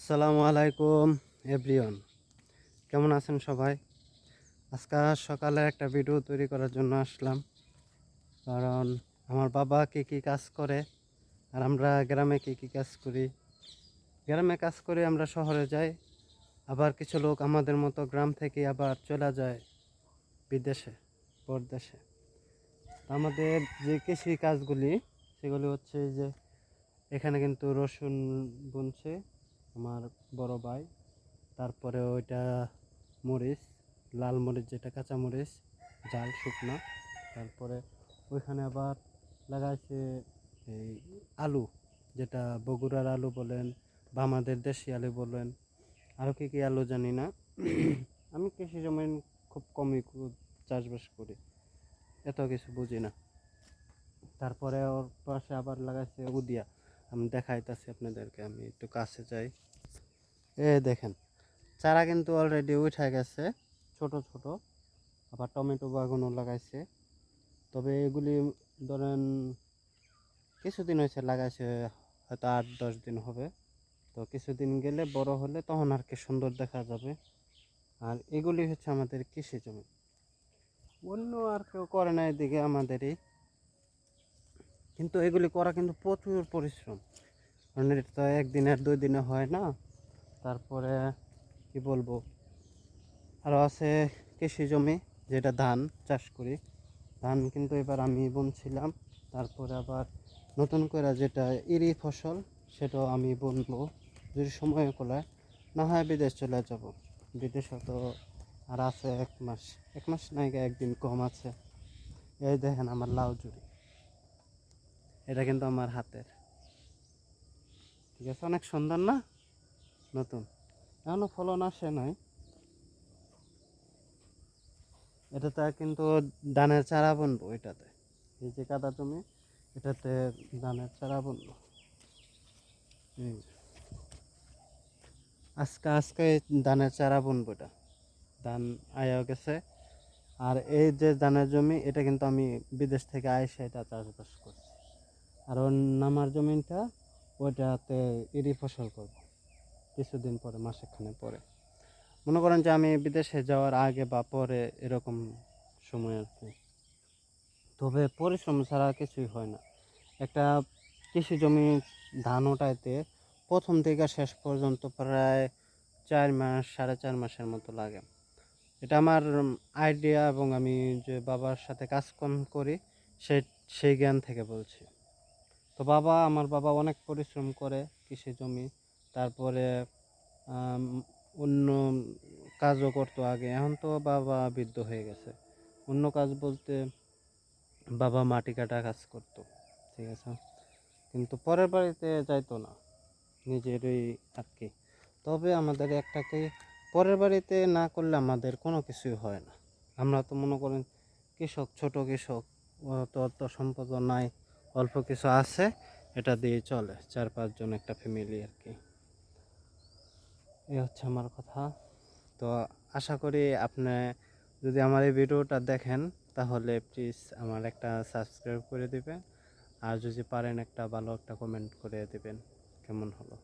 আসসালামু আলাইকুম এভরিওয়ান, কেমন আছেন সবাই? আজকে সকালে একটা ভিডিও তৈরি করার জন্য আসলাম। কারণ আমার বাবা কী কাজ করে আর আমরা গ্রামে কী কাজ করি। গ্রামে কাজ করে আমরা শহরে যাই, আবার কিছু লোক আমাদের মতো গ্রাম থেকে আবার চলে যায় বিদেশে, পরদেশে। আমাদের যে কৃষি কাজগুলি সেগুলি হচ্ছে যে এখানে কিন্তু রসুন বুনছে আমার বড় ভাই। তারপরে ওইটা মরিচ, লাল মরিচ যেটা কাঁচা মরিচ, জাল শুকনা। তারপরে ওইখানে আবার লাগাইছে এই আলু, যেটা বগুড়ার আলু বলেন বা আমাদের দেশি আলু বলেন, আরও কী আলু জানি না। আমি কৃষি জমি খুব কমই চাষবাস করি, এত কিছু বুঝি না। তারপরে ওর পাশে আবার লাগাইছে উদিয়া, আমি দেখাইতেছি আপনাদেরকে, আমি একটু কাছে যাই। দেখেন, চারা কিন্তু অলরেডি উঠে গেছে, ছোট ছোট। আবার টমেটো বাগানও লাগাইছে, তবে এগুলি ধরেন কিছুদিন হয়েছে লাগাইছে, হয়তো 8-10 দিন হবে। তো কিছুদিন গেলে বড় হলে তখন আর কি সুন্দর দেখা যাবে। আর এগুলি হচ্ছে আমাদের কৃষি জমি, অন্য আর কেউ করে না এদিকে আমাদেরই। কিন্তু এগুলি করা কিন্তু প্রচুর পরিশ্রম, কারণ এটা তো 1 দিন আর 2 দিনে হয় না। তারপরে কি বলবো, আরও আছে কৃষি জমি, যেটা ধান চাষ করি। ধান কিন্তু এবার আমি বুনছিলাম। তারপরে আবার নতুন করে যেটা ইরি ফসল, সেটাও আমি বুনবো যদি সময় কোলায়। না হয় বিদেশ চলে যাব। বিদেশে তো আর আছে 1 মাস, 1 মাস নাই, 1 দিন কম আছে। এই দেখেন আমার লাউ জুড়ি, এটা কিন্তু আমার হাতের, ঠিক আছে, অনেক সুন্দর না? নতুন, এখনও ফলন আসে নাই। এটাতে কিন্তু ধানের চারা বুনবো, এটাতে এই যে কাদা জমি, এটাতে ধানের চারা বুনবো। আজকে ধানের চারা বুনবো, এটা ধান আয়া গেছে। আর এই যে ধানের জমি, এটা কিন্তু আমি বিদেশ থেকে আইসে এটা চাষবাস করছি। আর ওর নামার জমিটা, ওইটাতে ইরি ফসল করব কিছুদিন পরে, মাসেখানে পরে। মনে করেন যে আমি বিদেশে যাওয়ার আগে বা পরে, এরকম সময় আর কি। তবে পরিশ্রম ছাড়া কিছুই হয় না। একটা কৃষি জমি ধান ওঠাইতে প্রথম থেকে শেষ পর্যন্ত প্রায় 4 মাস, 4.5 মাসের মতো লাগে। এটা আমার আইডিয়া, এবং আমি যে বাবার সাথে কাজকর্ম করি সেই সেই জ্ঞান থেকে বলছি। তো আমার বাবা অনেক পরিশ্রম করে কৃষি জমি। তারপরে অন্য কাজও করতো আগে, এখন তো বাবা বৃদ্ধ হয়ে গেছে। অন্য কাজ বলতে বাবা মাটি কাটা কাজ করতো, ঠিক আছে, কিন্তু পরের বাড়িতে যাইতো না, নিজেরই আর কি। তবে আমাদের একটাকে, পরের বাড়িতে না করলে আমাদের কোনো কিছুই হয় না। আমরা তো মনে করেন কৃষক, ছোট কৃষক, অত সম্পদ নাই, অল্প কিছু আছে, এটা দিয়ে চলে 4-5 জন একটা ফ্যামিলি আর কি। এই হচ্ছে আমার কথা। তো আশা করি আপনি যদি আমার এই ভিডিওটা দেখেন, তাহলে প্লিজ আমার একটা সাবস্ক্রাইব করে দিবেন। আর যদি পারেন একটা ভালো একটা কমেন্ট করে দিবেন কেমন হলো।